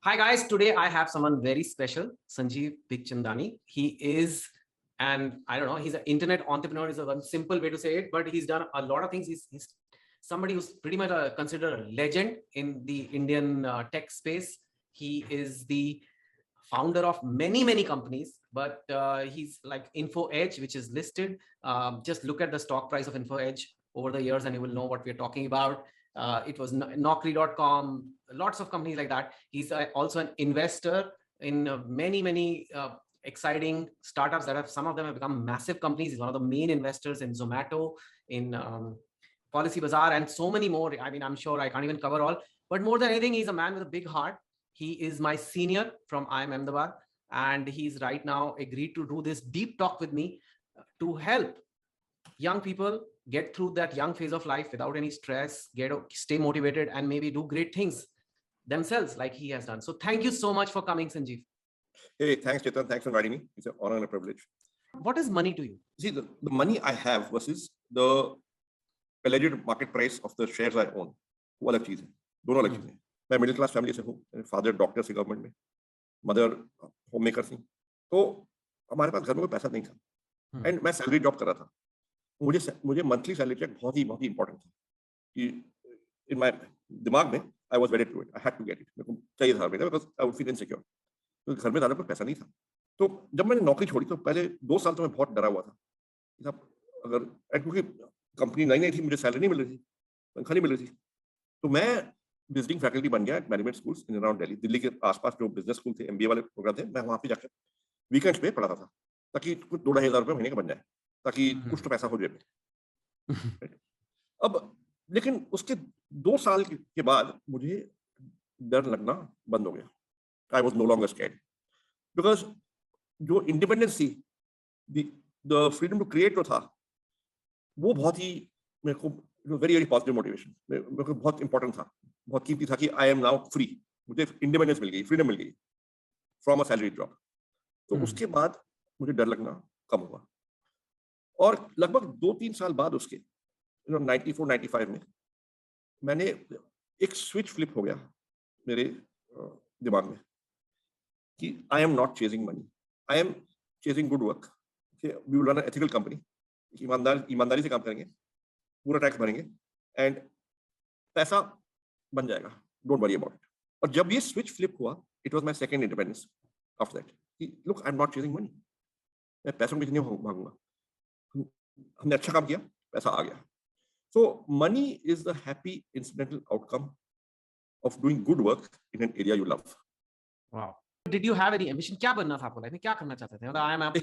Hi guys, today I have someone very special, Sanjeev Bhikchandani. He is, and I don't know, he's an internet entrepreneur is a one simple way to say it, but he's done a lot of things. He's somebody who's pretty much considered a legend in the Indian tech space. He is the founder of many companies, but he's like Infoedge, which is listed. Just look at the stock price of Infoedge over the years and you will know what we're talking about. It was Naukri.com, lots of companies like that. He's also an investor in many exciting startups that have, some of them have become massive companies. He's one of the main investors in Zomato, in Policy Bazaar, and so many more. I mean, I'm sure I can't even cover all, but more than anything, he's a man with a big heart. He is my senior from IIM Ahmedabad, and he's right now agreed to do this deep talk with me to help young people get through that young phase of life without any stress, stay motivated, and maybe do great things themselves like he has done. So thank you so much for coming, Sanjeev. Hey, thanks, Chetan. Thanks for inviting me. It's an honor and a privilege. What is money to you? See, the money I have versus the alleged market price of the shares I own, वो अलग चीज है, दोनों अलग चीजें हैं. मैं middle class family से हूँ, फादर डॉक्टर से गवर्नमेंट में, मदर होम मेकर थी, तो हमारे पास घर में कोई पैसा नहीं था एंड मैं सैलरी जॉब कर रहा था. मुझे मंथली सैलरी चेक बहुत ही इंपॉर्टेंट था कि इन माय दिमाग में I was very to it, I had to get it, मेरे को चाहिए था बेटा, because I would feel insecure. तो घर में ज़्यादा कोई पैसा नहीं था. तो जब मैंने नौकरी छोड़ी तो पहले 2 साल तो मैं बहुत डरा हुआ था कि साहब अगर, क्योंकि कंपनी नई थी, मुझे सैलरी नहीं मिल रही थी, तनख्वाह नहीं मिल रही थी. तो मैं विजिटिंग फैकल्टी बन गया management schools in around Delhi के आसपास जो बिजनेस स्कूल थे, एमबीए वाले प्रोग्राम थे, मैं वहाँ पे जाकर वीकेंड्स पे पढ़ाता था ताकि कुछ 2-2.5 हज़ार रुपये महीने का बन जाए, ताकि कुछ तो पैसा हो जेब में. अब लेकिन उसके 2 साल के बाद मुझे डर लगना बंद हो गया. I was no longer scared, because जो इंडिपेंडेंस थी, द फ्रीडम टू क्रिएट जो था, वो बहुत ही मेरे को वेरी पॉजिटिव मोटिवेशन, मेरे को बहुत इंपॉर्टेंट था, बहुत कीमती था कि आई एम नाउ फ्री. मुझे इंडिपेंडेंस मिल गई, फ्रीडम मिल गई फ्रॉम अ सैलरी जॉब. तो उसके बाद मुझे डर लगना कम हुआ और लगभग 2-3 साल बाद उसके 94-95 में मैंने एक स्विच फ्लिप हो गया मेरे दिमाग में कि I am not chasing money, I am chasing good work. We will run an ethical company, ईमानदारी से काम करेंगे, पूरा टैक्स भरेंगे एंड पैसा बन जाएगा, डोंट वरी अबाउट इट. और जब ये स्विच फ्लिप हुआ, it was my second independence after that. Look, I am not chasing money, मैं पैसों के पीछे नहीं भागूंगा. हमने अच्छा काम किया, पैसा आ गया. So money is the happy incidental outcome of doing good work in an area you love. Wow. Did you have any ambition? क्या बनना था आपको लाइफ में, क्या करना चाहते थे? I am up.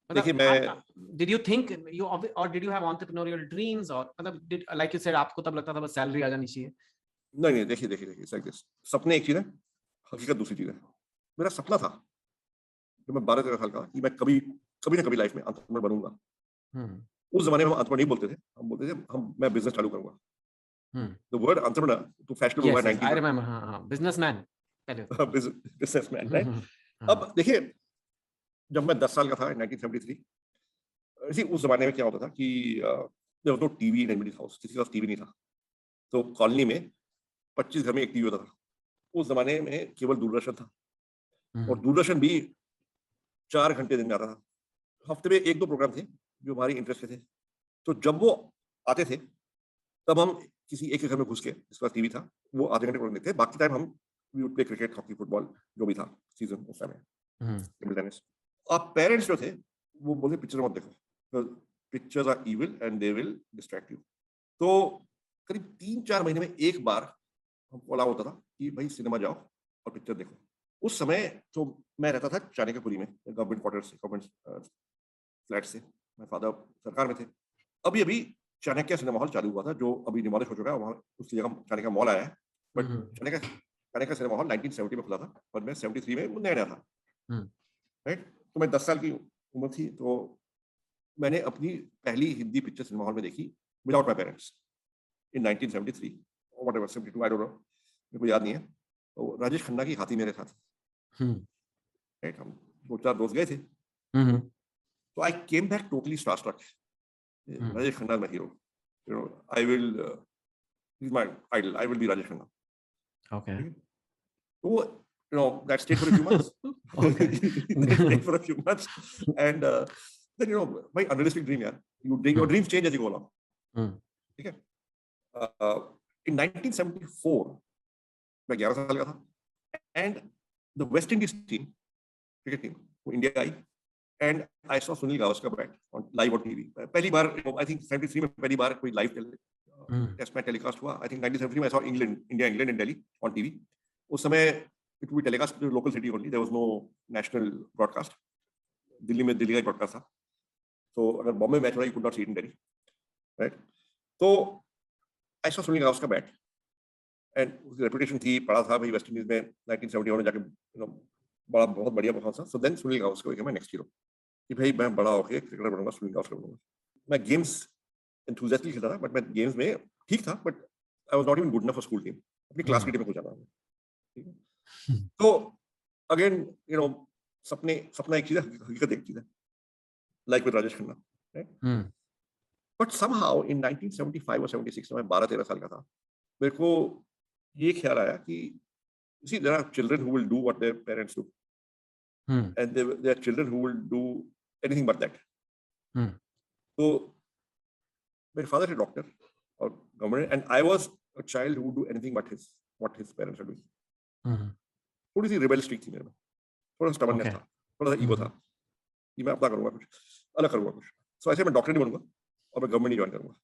देखिए मैं, did you think you, or did you have entrepreneurial dreams, or मतलब like you said आपको तब लगता था बस सैलरी आ जानी चाहिए? नहीं, देखिए, सपने एक चीज है, हकीकत दूसरी चीज है. मेरा सपना था जब मैं 12-13 साल का कि मैं कभी ना कभी लाइफ में एंटरप्रेन्योर बनूंगा. उस जमाने में हम एंटरप्रेन्योर नहीं बोलते थे, हम बोलते थे मैं बिजनेस चालू करूंगा. द वर्ड एंटरप्रेन्योर तो फैशनेबल हुआ 90s. I remember. हां, बिजनेसमैन पहले. Businessman, right. अब देखिए, जब मैं 10 साल का था 1973, इसी उस जमाने में क्या होता था कि जब तो टीवी नहीं मिली, हाउस किसी के पास टीवी नहीं था, तो कॉलोनी में 25 घर में एक टीवी होता था. उस जमाने में केवल दूरदर्शन था और दूरदर्शन भी 4 घंटे दिन में आता था. हफ्ते में 1-2 प्रोग्राम थे जो हमारी इंटरेस्ट थे. तो जब वो आते थे तब हम किसी एक के घर में घुस के, जिसके पास टीवी था, वो आधे घंटे प्रोग्राम देखते थे. बाकी टाइम हम we would play cricket, hockey, football, जो भी था सीजन उस समय, टेबल टेनिस. अब पेरेंट्स जो थे वो बोलते पिक्चर मत देखो, pictures are evil and they will distract you. तो करीब 3-4 महीने में एक बार हमको अलाउ होता था कि भाई सिनेमा जाओ और पिक्चर देखो. उस समय तो मैं रहता था चाणक्यपुरी में, गवर्नमेंट क्वार्टर्स से, गवर्नमेंट फ्लैट से. मेरे फादर सरकार में थे. अभी चाणक्य सिनेमा हॉल चालू हुआ था, जो अभी डिमोलिश हो चुका है. वहाँ उसकी जगह चाणक्य मॉल आया है, बट चाणक्य सिनेमा हॉल 1970 में खुला था और मैं 73 में नया था, राइट. तो मैं 10 साल की उम्र थी, तो मैंने अपनी पहली हिंदी पिक्चर सिनेमा हॉल में देखी विदाउट माय पेरेंट्स इन 1973 और व्हाटएवर 72, आई डोंट नो, मेरे को याद नहीं है. तो राजेश खन्ना की हाथी मेरे साथ, राइट. हम 2-4 दोस्त गए थे. So I came back totally starstruck. Rajesh Khanna is my hero. You know, I will. He's my idol. I will be Rajesh Khanna. Okay. तो that stayed for a few months. Okay. That stayed for a few months. And then, my unrealistic dream, yeah. Your dreams change as you go along. Okay. In 1974, मैं 11 साल का था, and the West Indies team, cricket team, India I, and I saw Sunil Gavaskar bat live on TV. पहली बार, I think 73 में पहली बार कोई live test match telecast हुआ. I think 1973 में I saw India England in Delhi on TV. उस समय it would be telecast to local city only. There was no national broadcast. Delhi में दिल्ली का broadcast था. So अगर बॉम्बे मैच हो रहा, you could not see it in Delhi, right? So I saw Sunil Gavaskar bat, and उसकी reputation थी, पढ़ा था भाई वेस्ट इंडीज में 1971 में जाके बहुत बढ़िया परफॉर्मेंस था. So then Sunil Gavaskar became my next hero. कि भाई मैं बड़ा होके क्रिकेटर बनूंगा, सुनील गावस्कर बनूंगा. मैं गेम्स एंथुसियास्टिकली खेलता था, बट मैं गेम्स में ठीक था, but I was not even good enough for school team. अपनी क्लास की टीम में कुछ जाना. तो अगेन सपना एक चीज है, हकीकत एक चीज है, like with Rajesh Khanna, right? But somehow in 1975 और 76 में मैं 12-13 साल का था, मेरे को ये ख्याल आया कि see, there are children who will do what their parents do, and there are children who will do anything but that. So my father is a doctor or government, and I was a child who would do anything but what his parents are doing. थोड़ी सी rebel streak थी मेरे में, थोड़ा सा stubbornness था, थोड़ा सा ego था कि मैं अपना करूंगा, कुछ अलग करूंगा कुछ. सो ऐसे मैं डॉक्टर नहीं बनूंगा और मैं गवर्नमेंट नहीं ज्वाइन करूंगा.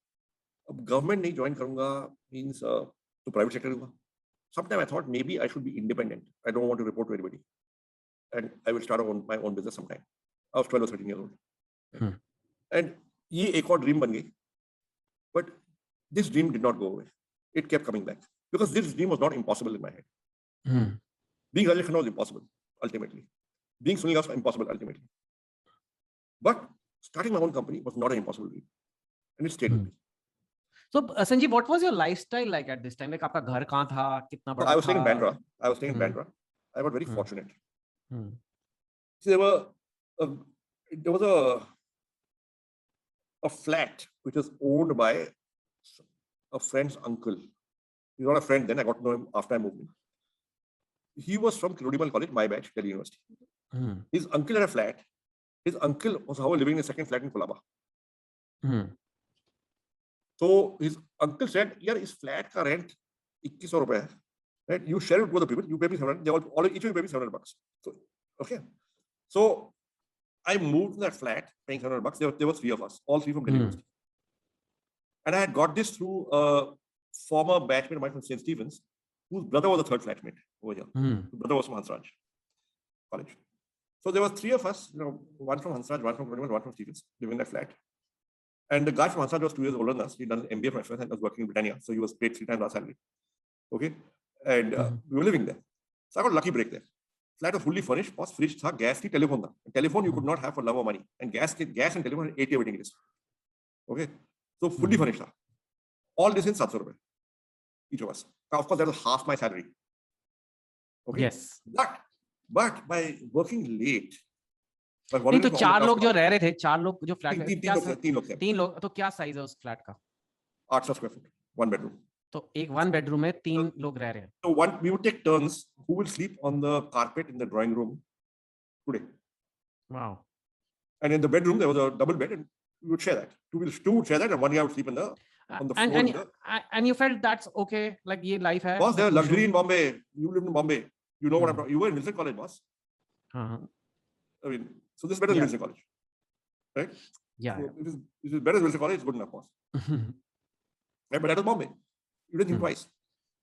अब गवर्नमेंट नहीं ज्वाइन करूंगा मीन्स तो प्राइवेट सेक्टर दूंगा. Sometime I thought maybe I should be independent. I don't want to report to anybody, and I will start my own business sometime. I was 12 or 13 years old, and ये एक और dream बन गई. But this dream did not go away. It kept coming back because this dream was not impossible in my head. Being Rajesh Khanna was impossible ultimately. Being Sunil Gavaskar was impossible ultimately. But starting my own company was not an impossible dream, and it stayed with me. So Sanjeev, what was your lifestyle like at this time? Like आपका घर कहाँ था, कितना बड़ा था? I was staying in Bandra. I got very fortunate. See, there was a flat which was owned by a friend's uncle. He's not a friend then. I got to know him after I moved in. He was from Kirodimal College, my batch, Delhi University. His uncle had a flat. His uncle was living in a second flat in Colaba. So his uncle said, "Yeah, his flat ka rent 2100 rupees hai, right? You share it with the people. You pay me 700. They all each of you pay me $700. So okay. So I moved to that flat paying $700. There were three of us, all three from Delhi University. And I had got this through a former batchmate of mine from St. Stephen's, whose brother was the third flatmate over here. His brother was from Hansraj College. So there were three of us, one from Hansraj, one from Kirodimal, one from Stephen's, living in that flat. And the guy from Hansraj was 2 years older than us. He'd done an MBA from FS and was working in Britannia. So he was paid 3 times our salary. Okay. And we were living there. So I got a lucky break there. Flat was fully furnished, was fridge, tha, gas, ki, telephone. Tha. Telephone you could not have for love or money. And gas and telephone had 8-year waiting list. Okay. So fully furnished. Tha. All this in 700 rupees. Each of us. Now, of course, that was half my salary. Okay. Yes. But by working late, नहीं तो 4 लोग जो रह रहे थे, 4 लोग जो flat में, 3 लोग, तो क्या साइज है उस फ्लैट का? 800 square feet, 1 bedroom. तो एक 1 bedroom में 3 लोग रह रहे हैं. So we would take turns who will sleep on the carpet in the drawing room today. Wow. And in the bedroom there was a double bed, and we would share that. Two would share that, and one guy would sleep on the floor. And you felt that's okay, like ये life है. Boss, there's luxury in Bombay. You live in Bombay. You know what I'm talking. You were in Wilson College, boss. I mean, so this is better than Wilson College, right? Yeah. So it is better than Wilson College. It's good enough, boss. Right? But that was Bombay. You didn't think twice,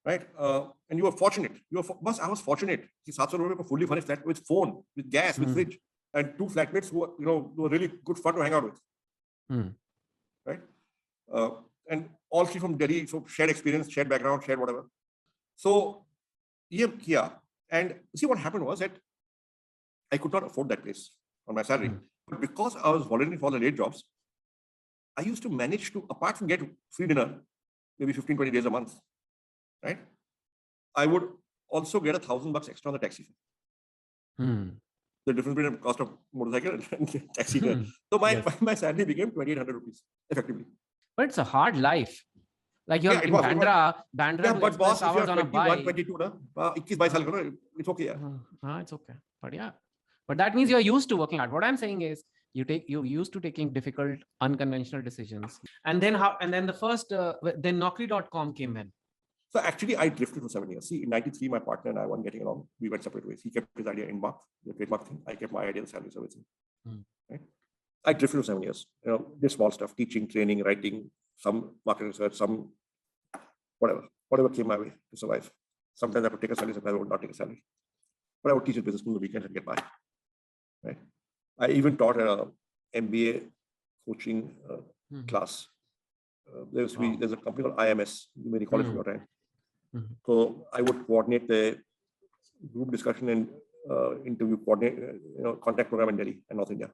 right? And you were fortunate. Boss, I was fortunate. 700 rupees for fully furnished flat with phone, with gas, with fridge, and 2 flatmates who were really good fun to hang out with, right? And all three from Delhi, so shared experience, shared background, shared whatever. So yeah, and see what happened was that I could not afford that place on my salary. But because I was volunteering for the late jobs, I used to manage to, apart from get free dinner, maybe 15-20 days a month, right? I would also get $1,000 extra on the taxi fare. The difference between the cost of motorcycle and taxi fare. So my salary became 2,800 rupees, effectively. But it's a hard life. Like you're Yeah, it in was. Bandra Yeah, to but express boss, if you hours are on a 21, bike. 22, na, 21, 22 साल का ना, it's okay, yeah. It's okay. But yeah, but that means you're used to working hard. What I'm saying is you're used to taking difficult, unconventional decisions. And then the first, then Naukri.com came in. So actually, I drifted for 7 years. See, in '93, my partner and I weren't getting along. We went separate ways. He kept his idea in mark, the trademark thing. I kept my idea, the salary servicing. Right? I drifted for 7 years. This small stuff, teaching, training, writing, some market research, some whatever came my way to survive. Sometimes I would take a salary, sometimes I would not take a salary. But I would teach at business school on the weekends and get by. Right? I even taught a MBA coaching class. There's a company called IMS. You may recall it from your time. So I would coordinate the group discussion and interview coordinate, contact program in Delhi and North India.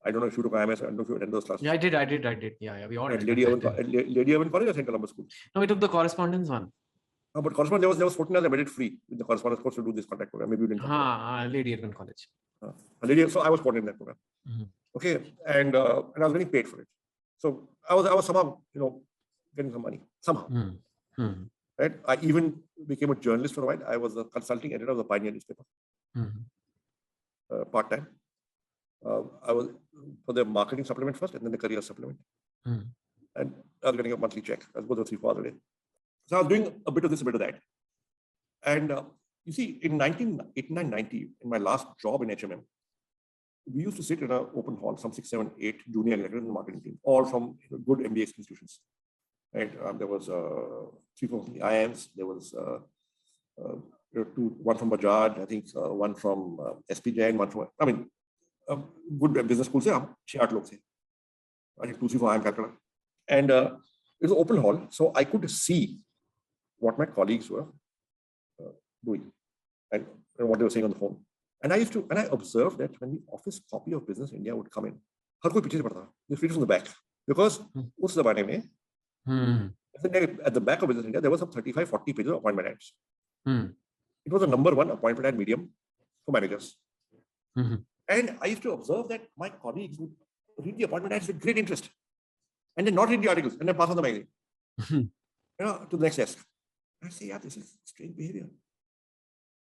I don't know if you took IMS. I don't know if you attended those classes. Yeah, I did. Yeah, we all at Lady Irwin College or St. Columbus School? No, we took the correspondence one. No, but correspondence, there was 14 hours I made it free with the correspondence course to do this contact program. Maybe you didn't come. Lady Irwin College. So I was coordinating that program. Okay, and I was getting paid for it. So I was somehow, getting some money somehow. Right? I even became a journalist for a while. I was a consulting editor of the Pioneer newspaper, part time. I was for the marketing supplement first, and then the career supplement. And I was getting a monthly check. I was going to 3 hours a day. So I was doing a bit of this, a bit of that. And you see, in 1989-90, in my last job in HMM, we used to sit in an open hall, some 6, 7, 8 junior executives in the marketing team, all from good MBA institutions. Right? There was 3, 4 IIMs. There was 2, one from Bajaj, I think one from SP Jain, one from, good business schools. 6-8 लोग थे. I think 2, 3, 4 IIM Calcutta. And it was an open hall, so I could see what my colleagues were doing and what they were saying on the phone. And I observed that when the office copy of Business India would come in, हर कोई पीछे से पढ़ता था. They read from the back because उस ज़माने में at the back of Business India there was some 35-40 pages of appointment ads. It was the number 1 appointment ad medium for managers. And I used to observe that my colleagues would read the appointment ads with great interest, and then not read the articles, and then pass on the magazine, to the next desk. I say, yeah, this is strange behavior.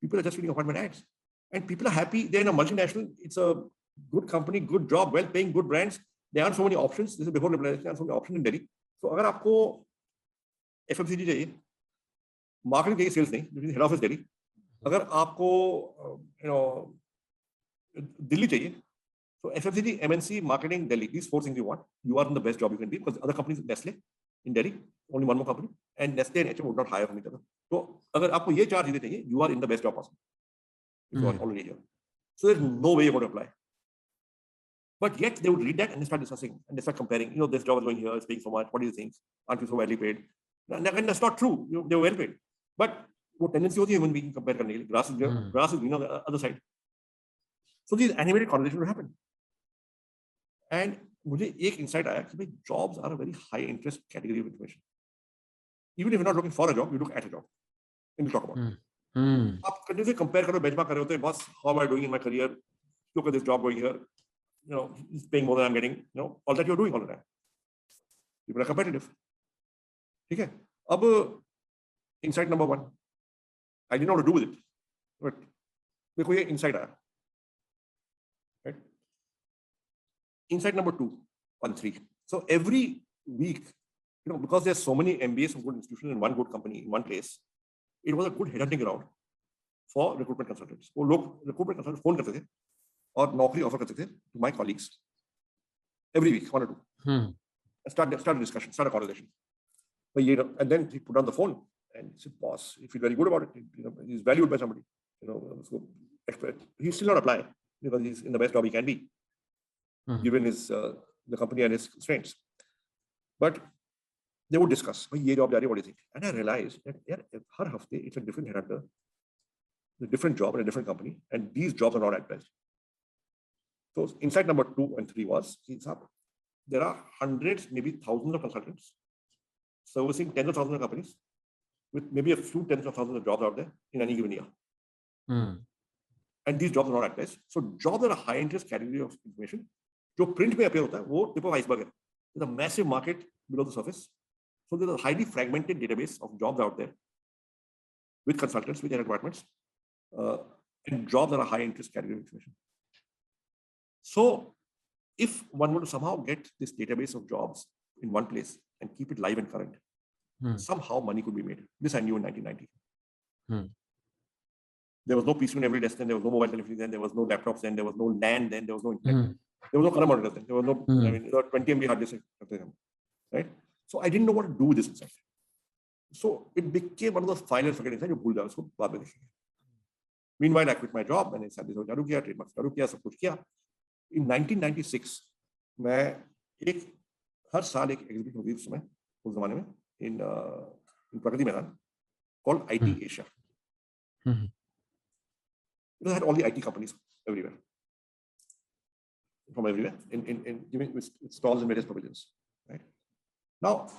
People are just reading appointment ads, and people are happy. They're in a multinational. It's a good company, good job, well-paying, good brands. There aren't so many options. This is before liberalization. There aren't so many options in Delhi. So, अगर आपको FMCG चाहिए, marketing चाहिए, sales नहीं, head office Delhi. अगर आपको Delhi चाहिए, so FMCG, MNC, marketing, Delhi, these 4 things you want, you are in the best job you can be, because other companies, Nestle in Delhi, only one more company, and Nestle and HM would not hire from each other. So, अगर आपको ये 4 चीजें चाहिए, you are in the best job possible. If you are already here. So there's no way you're going to apply. But yet they would read that and they start discussing and they start comparing. This job is going here, it's paying so much. What do you think? Aren't you so badly paid? And that's not true. They were well paid. But what tendency होती है human being compare करने के लिए. Grass is green on the other side. So these animated conversations would happen. And मुझे एक insight आया कि भाई jobs are a very high interest category of information. Even if you're not looking for a job, you look at a job and you talk about it. आप continuously compare करो, benchmark कर रहे होते हैं, boss, how am I doing in my career? Look at this job going here. It's paying more than I'm getting. All that you're doing all the time. People are competitive. ठीक है. अब insight number 1. I didn't know what to do with it. But देखो ये insight आया. Right? Insight number 2, 1, 3. So every week, because there's so many MBAs from good institutions in one good company in one place, it was a good headhunting ground for recruitment consultants. वो लोग recruitment consultants phone करते थे और नौकरी offer करते थे to my colleagues every week, 1 or 2. Start a discussion, start a conversation. And then he put on the phone and said, boss, you feel very good about it. He's valued by somebody. So he's still not applying because he's in the best job he can be, given his the company and his constraints. But they would discuss, ye job what do you think? And I realized that har hafte it's a different headhunter, a different job in a different company, and these jobs are not advertised. So insight number 2 and 3 was, there are hundreds, maybe thousands of consultants servicing tens of thousands of companies with maybe a few tens of thousands of jobs out there in any given year. And these jobs are not advertised. So jobs are a high interest category of information. जो print में appear होता है, वो tip of iceberg है. There's a massive market below the surface So there's a highly fragmented database of jobs out there with consultants, with their departments, and jobs that are high interest category information. So if one were to somehow get this database of jobs in one place and keep it live and current, somehow money could be made. This I knew in 1990. There was no PC on every desk then, there was no mobile telephony then, there was no laptops then, there was no LAN then, there was no internet. There was no color monitor then, there was no, I mean, there were 20 MB hard disk, right? So I didn't know what to do with this inside. So it became one of those filers for getting inside, you pull down, so meanwhile, I quit my job and I started चालू किया, trademarks चालू किया, सब कुछ किया. In 1996, मैं हर साल एक एग्जीबिशन होती थी उस जमाने में in Pragati Maidan called IT Asia. It had all the IT companies everywhere, from everywhere, in giving with stalls in various pavilions. Right now,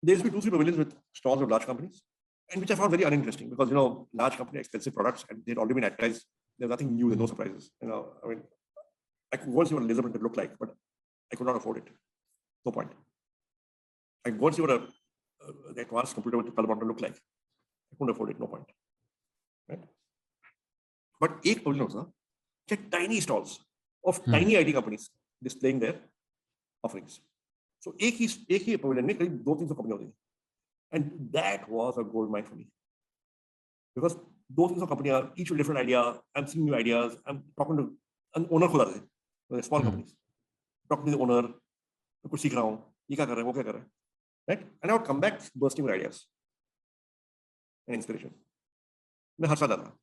there used to be 2-3 pavilions with stalls of large companies, and which I found very uninteresting because large company expensive products and they'd already been advertised. There's nothing new, there's no surprises. I mean, I could go and see what a laser printer looked like, but I could not afford it. No point. I could go and see what the advanced computer with the color monitor looked like. I couldn't afford it. No point. Right? But एक pavilion was tiny stalls of tiny IT companies displaying their offerings. So एक ही pavilion में करीब 200-300 companies होती थी, and that was a gold mine for me because 200-300 companies, each with different idea. I'm seeing new ideas. I'm talking to an owner खुद आते थे, small companies. Talking to the owner, कुछ सीख रहा हूँ, ये क्या कर रहे हैं, वो क्या कर रहे हैं, right? And I would come back bursting with ideas and inspiration. मैं हर साल आता.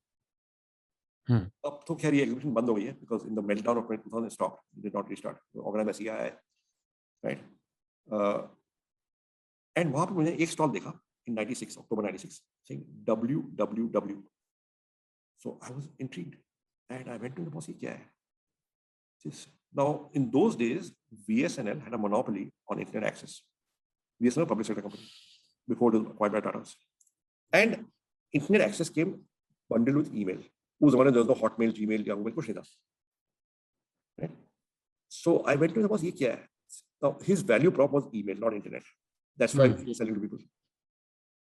अब तो खैर ये एग्जीबिशन बंद हो गई है because in the meltdown of 2000 it stopped, it did not restart. Organized by CIA, right? And वहाँ पे मैंने एक स्टॉल देखा in 96, October 96, saying WWW. So I was intrigued and I went to the boss, क्या है? Now in those days, BSNL had a monopoly on internet access. BSNL, a public sector company, before it was acquired by Tata's. And internet access came bundled with email. उस ज़माने there was no Hotmail, Gmail, Yahoo, कुछ नहीं था. Right? So I went to the boss, ये क्या है? Now his value prop was email, not internet. That's why he was selling to people.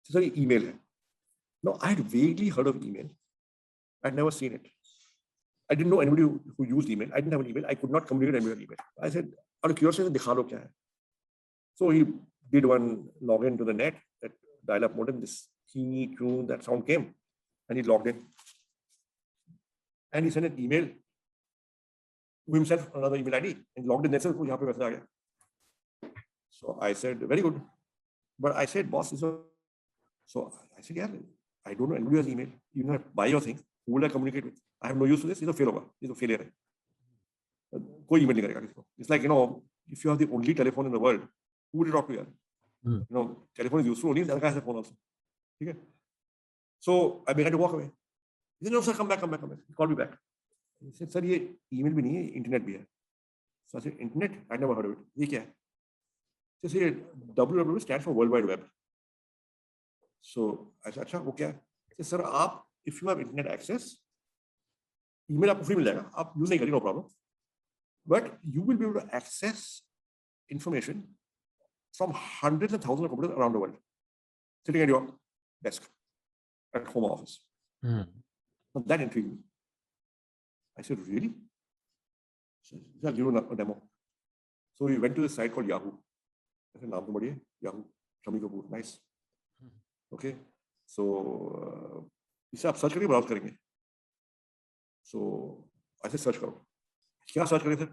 So sorry, email है. Now I had vaguely heard of email. I'd never seen it. I didn't know anybody who used email. I didn't have an email. I could not communicate with anybody on email. I said, out of curiosity, दिखा लो क्या है. So he did one login to the net, that dial-up modem, this teeny tune, that sound came, and he logged in. And he sent an email to himself, another email ID, and logged in himself. यहाँ पे message आ गया. So I said, very good. But I said, boss, so I said, yeah, I don't know anybody who has email. You know, buy your thing. Who will I communicate with? I have no use for this. This is a fail. This is a failure. कोई email नहीं करेगा किसी को. It's like, if you have the only telephone in the world, who would you talk to? Telephone is useful only. The other guy has a phone also. Okay. So I began to walk away. He said, no, sir, come back. He called me back. He said, sir, ये email भी नहीं है, internet भी है. So I said, internet? I never heard of it. ये क्या है? So he said, WWW stands for World Wide Web. So I said, अच्छा, वो क्या है? He said, sir, if you have internet access, email आपको free मिल जाएगा. आप use नहीं करिए, no problem. But you will be able to access information from hundreds and thousands of computers around the world, sitting at your desk, at home office. Now that intrigued me. I said, really? So I'll give you a demo. So we went to this site called Yahoo. I said, naam to badhiya, Yahoo, Shami Kapoor, nice. Okay. So इसे आप search करिए, browse करेंगे. So I said, search करो. क्या search करें sir?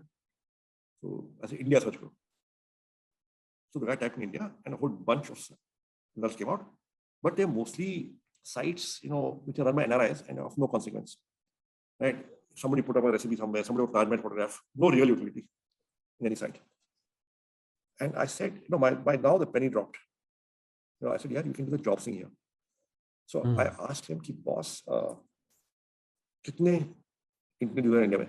So I said, India search करो. So the guy typed in India and a whole bunch of results came out. But they're mostly sites, which are run by NRIs and of no consequence. Right? Somebody put up a recipe somewhere, somebody put a Taj Mahal photograph, no real utility in any site. And I said, by now the penny dropped. I said, yeah, you can do the job thing here. So I asked him, boss, कितने internet user India में?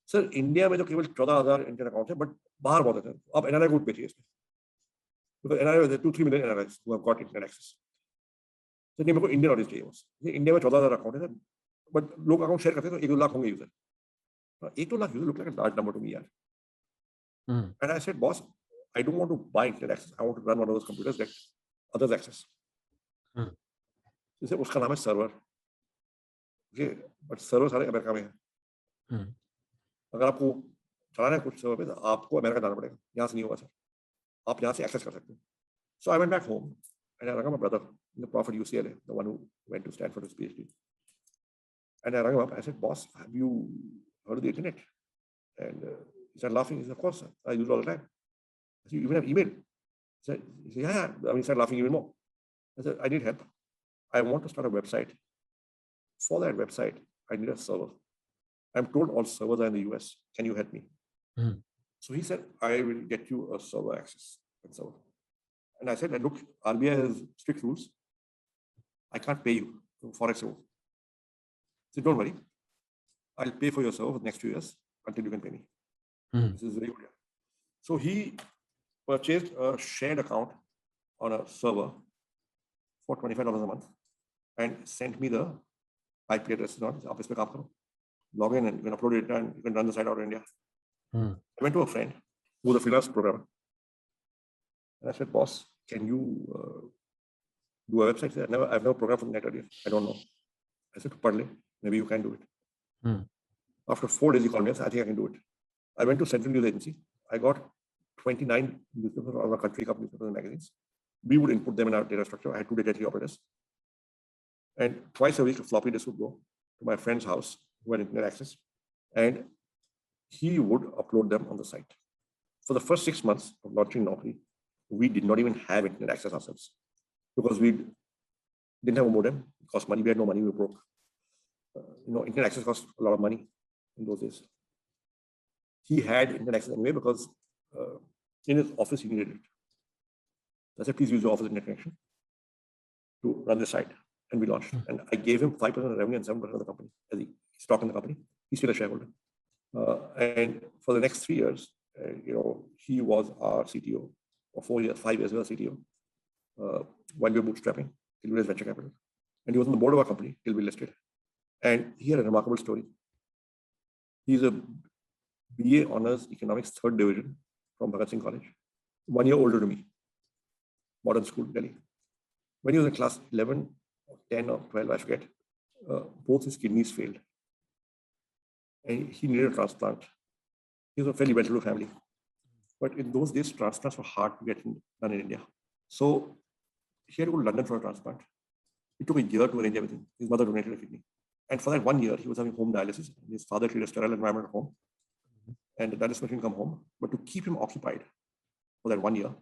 Sir India में तो केवल 14,000 internet account है, but बाहर बहुत है. आप एनआरआई को बेचिए इसमें. Because NRI, there are 2-3 million NRIs who have got internet access. So मेरे को इंडियन ऑडियंस चाहिए बस. इंडिया में 14,000 अकाउंट है, बट लोग अकाउंट शेयर करते हैं तो 1-2 लाख होंगे user. 1-2 lakh user look like a large number to me, यार. And I said, boss, I don't want to buy internet access. I want to run one of those computers that others access. जैसे उसका नाम है server, but server सारे America में है. अगर आपको चलाना है कुछ सर्वर पे, तो आपको अमेरिका जाना पड़ेगा. यहाँ से नहीं होगा सर. आप यहाँ से एक्सेस कर सकते हो. So I went back home and I rang my brother, the prof at UCLA, the one who went to Stanford his PhD. And I rang him up. I said, boss, have you heard of the internet? And he started laughing. He said, of course, sir. I use it all the time. I said, you even have email? He said, yeah. I mean, he started laughing even more. I said, I need help. I want to start a website. For that website, I need a server. I'm told all servers are in the US. Can you help me? So he said, I will get you a server access and server. And I said, look, RBI has strict rules. I can't pay you for Forex. He said, don't worry. I'll pay for your server for the next 2 years until you can pay me. This is very good. So he purchased a shared account on a server for $25 a month and sent me the IP address. Log in and you can upload it and you can run the site out of India. I went to a friend who was a freelance programmer. And I said, boss, can you do a website? I've never programmed from net earlier. I don't know. I said, Padle, maybe you can do it. After 4 days, he called me and said, I think I can do it. I went to Central News Agency. I got 29 newspapers of our country, newspapers and magazines. We would input them in our data structure. I had 2 data entry operators. And twice a week, a floppy disk would go to my friend's house who had internet access. And he would upload them on the site. For the first 6 months of launching Naukri, we did not even have internet access ourselves because we didn't have a modem. It cost money. We had no money. We were broke. Internet access cost a lot of money in those days. He had internet access anyway because in his office he needed it. I said, please use your office internet connection to run the site. And we launched. And I gave him 5% of revenue and 7% of the company as stock in the company. He's still a shareholder. And for the next 3 years, he was our CTO. For 4 years, 5 years, he was CTO. While we were bootstrapping, till we raised venture capital. And he was on the board of our company till we listed. And he had a remarkable story. He's a BA Honors Economics 3rd Division from Bhagat College. 1 year older than me. Modern school, Delhi. When he was in class 11, or 10 or 12, I forget, both his kidneys failed. And he needed a transplant. He was a fairly well-to-do family. But in those days, transplants were hard to get done in India. So he had to go to London for a transplant. It took a year to arrange everything. His mother donated a kidney. And for that 1 year, he was having home dialysis. His father created a sterile environment at home. And the dialysis machine come home. But to keep him occupied for that 1 year,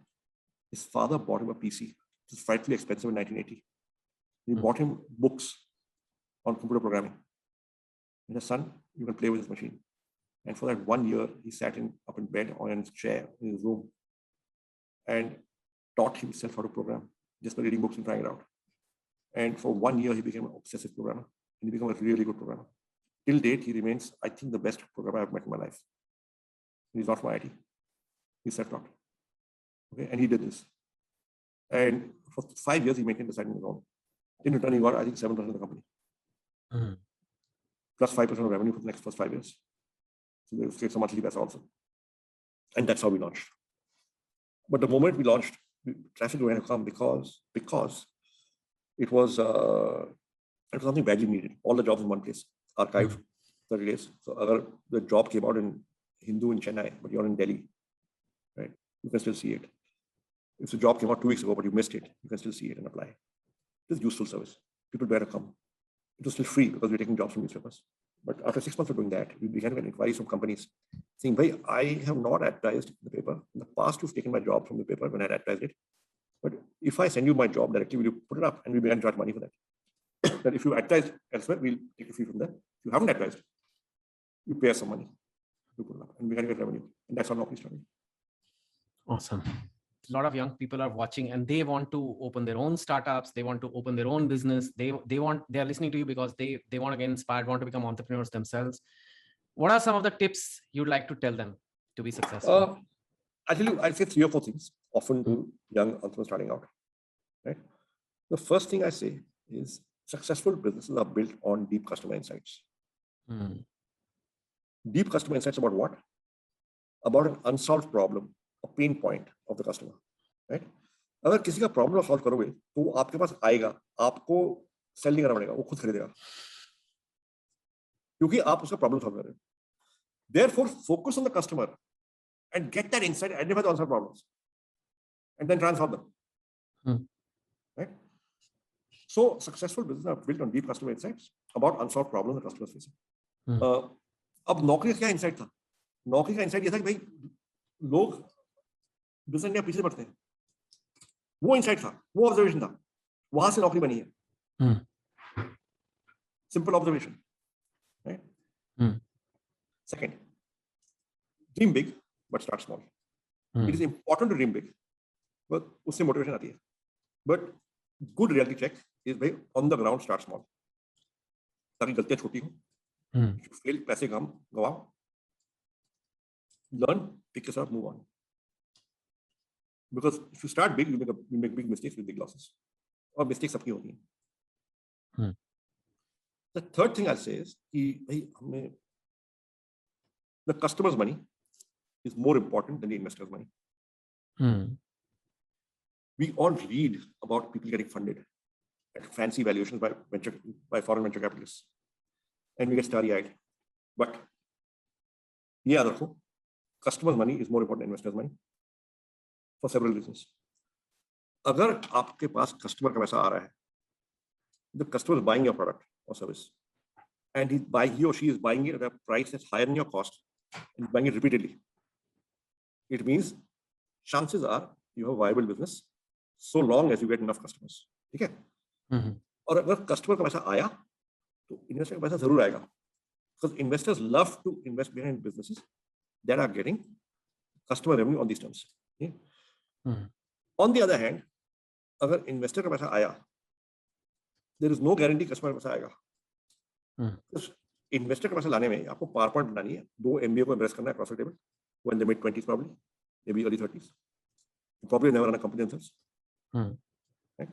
his father bought him a PC. It was frightfully expensive in 1980. He bought him books on computer programming. And his son, you can play with this machine. And for that 1 year, he sat up in bed or in his chair in his room and taught himself how to program just by reading books and trying it out. And for 1 year, he became an obsessive programmer. And he became a really good programmer. Till date, he remains, I think, the best programmer I've met in my life. He's not from IT. He's self-taught. Okay, and he did this. And for 5 years, he maintained the site on his own. In return, he got, I think, 7% of the company. Plus 5% of revenue for the next first 5 years. So they get some monthly pass also. And that's how we launched. But the moment we launched, traffic began to come because it was something badly needed. All the jobs in one place, archived 30 days. So the job came out in Hindu in Chennai, but you're in Delhi, right? You can still see it. If the job came out 2 weeks ago, but you missed it, you can still see it and apply. It is useful service. People better come. It was still free because we're taking jobs from newspapers. But after 6 months of doing that, we began to get inquiries from companies saying, "Bhai, I have not advertised the paper. In the past, you've taken my job from the paper when I had advertised it. But if I send you my job directly, will you put it up?" And we began to charge money for that. That if you advertise elsewhere, we'll take a fee from there. If you haven't advertised, you pay us some money to put it up. And we can get revenue. And that's how Naukri started. Awesome. A lot of young people are watching and they want to open their own startups. They want to open their own business. They are listening to you because they want to get inspired, want to become entrepreneurs themselves. What are some of the tips you'd like to tell them to be successful? I'll tell you, I'll say 3 or 4 things often to young entrepreneurs starting out. Right? The first thing I say is successful businesses are built on deep customer insights. Deep customer insights about what? About an unsolved problem a pain point of the customer, right? अगर किसी का problem solve करोगे तो वो आपके पास आएगा, आपको cell नहीं करना पड़ेगा, वो खुद खरीदेगा क्योंकि आप उसका प्रॉब्लम सॉल्व कर रहे हो. Therefore, focus on the customer and get that insight, identify the unsolved problems, and then try and solve them. Right? So, successful businesses are built on deep customer insights about unsolved problems that customers facing. अब नौकरी का क्या insight था? नौकरी का insight ये था कि भाई लोग बिजनेस में पीछे बढ़ते हैं. वो इंसाइट था, वो ऑब्जर्वेशन था, वहां से नौकरी बनी है. Simple observation, right? Second, dream big but start small. It is important to dream big, but उससे मोटिवेशन आती है. But good reality check is भाई on the ground start small, ताकि गलतियां छोटी हो, फेल पैसे कम गवाओ, learn, pick yourself up, move on. Because if you start big, you make big mistakes with big losses. और mistakes सबकी होती हैं. The third thing I'll say is कि भाई हमने the customer's money is more important than the investor's money. We all read about people getting funded at fancy valuations by foreign venture capitalists, and we get starry-eyed. But ये याद रखो, customer's money is more important than investor's money for several reasons. अगर आपके पास customer का पैसा आ रहा है, the customer is buying your product or service, and he or she is buying it at a price that's higher than your cost and buying it repeatedly. It means chances are you have a viable business so long as you get enough customers. ठीक है? और अगर customer का पैसा आया, तो investor का पैसा जरूर आएगा, because investors love to invest behind businesses that are getting customer revenue on these terms. Okay? On the other hand, अगर investor का पैसा आया, there is no guarantee customer का पैसा आएगा. Investor का पैसा लाने में आपको PowerPoint बनानी है, 2 MBA को impress करना है across the table, when they mid 20s probably, maybe early 30s. You probably never run a company themselves. Right?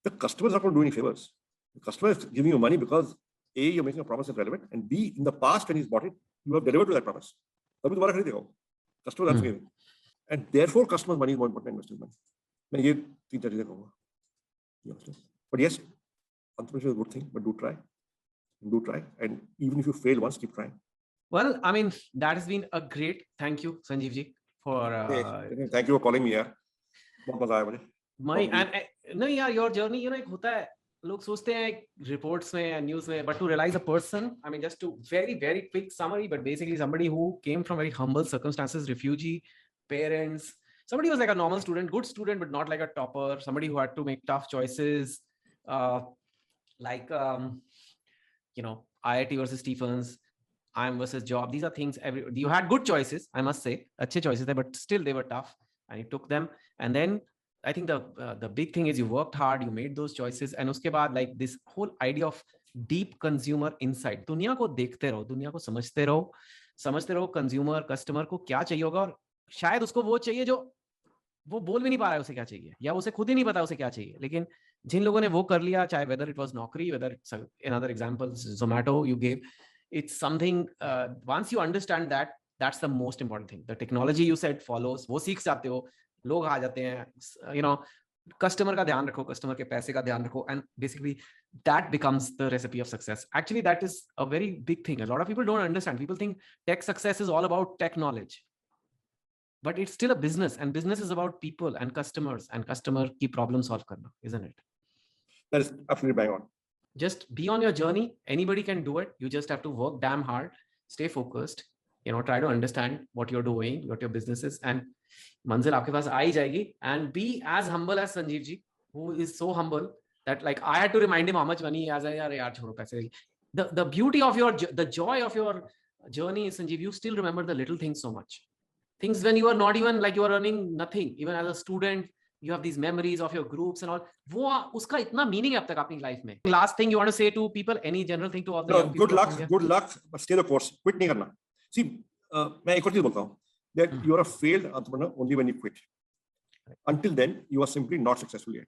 The customer is not going to do any favors. The customer is giving you money because A, you're making a promise that's relevant, and B, in the past when he's bought it, you have delivered to that promise. तभी दोबारा खरीदेगा वो. Customer is unforgiving. And therefore, customer's money is more important than investor's money. मैं ये 3 चीजें कहूँगा. But yes, entrepreneurship is a good thing, but do try. Do try. And even if you fail once, keep trying. Well, I mean, that has been a great, thank you, Sanjeev ji, for... Thank you for calling me, यार. बहुत मजा आया मुझे. No, yeah, your journey, you know, एक होता है, लोग सोचते हैं reports में, news में, but to realize a person, I mean, just to very, very quick summary, but basically somebody who came from very humble circumstances, refugee, parents, somebody who was like a normal student, good student, but not like a topper, somebody who had to make tough choices, like, you know, IIT versus Stephens, IIM versus job. These are things, you had good choices, I must say, अच्छे choices थे, but still they were tough, and you took them. And then I think the big thing is you worked hard, you made those choices, and उसके बाद like this whole idea of deep consumer insight. दुनिया को देखते रहो, दुनिया को समझते रहो consumer, customer को क्या चाहिए होगा, और शायद उसको वो चाहिए जो वो बोल भी नहीं पा रहा है उसे क्या चाहिए, या उसे खुद ही नहीं पता उसे क्या चाहिए. लेकिन जिन लोगों ने वो कर लिया, चाहे whether it was नौकरी, whether it's another example, Zomato you gave, it's something, once you understand that, that's the most important thing. The technology you said follows, वो सीख जाते हो, लोग आ जाते हैं, you know, customer का ध्यान रखो, customer के पैसे का ध्यान रखो, and basically that becomes the recipe of success. Actually, that is a very big thing. A lot of people don't understand. People think tech success is all about tech knowledge, but it's still a business, and business is about people and customers, and customer की problem solve करना, isn't it? That is absolutely bang on. Just be on your journey. Anybody can do it. You just have to work damn hard, stay focused, you know, try to understand what you're doing, what your business is, and manzil aapke paas aa hi jayegi. And be as humble as Sanjeev ji, who is so humble that like I had to remind him how much money he has. Yaar chodo paise. The beauty of the joy of your journey is, Sanjeev, you still remember the little things so much. Things when you are not even like you are earning nothing, even as a student, you have these memories of your groups and all. वो उसका इतना meaning है अब तक अपनी life में. Last thing you want to say to people, any general thing to all the young people? Good luck, but stay the course. Quit नहीं करना. See, मैं एक और चीज बोलता हूँ, that you are a failed entrepreneur only when you quit. Until then, you are simply not successful yet.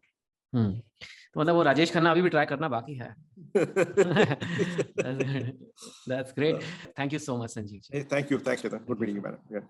तो मतलब वो राजेश खन्ना अभी भी try करना बाकी है. That's great. Thank you so much, Sanjeev. Thank you. Thanks, Chetan. Good meeting you, man. Yeah.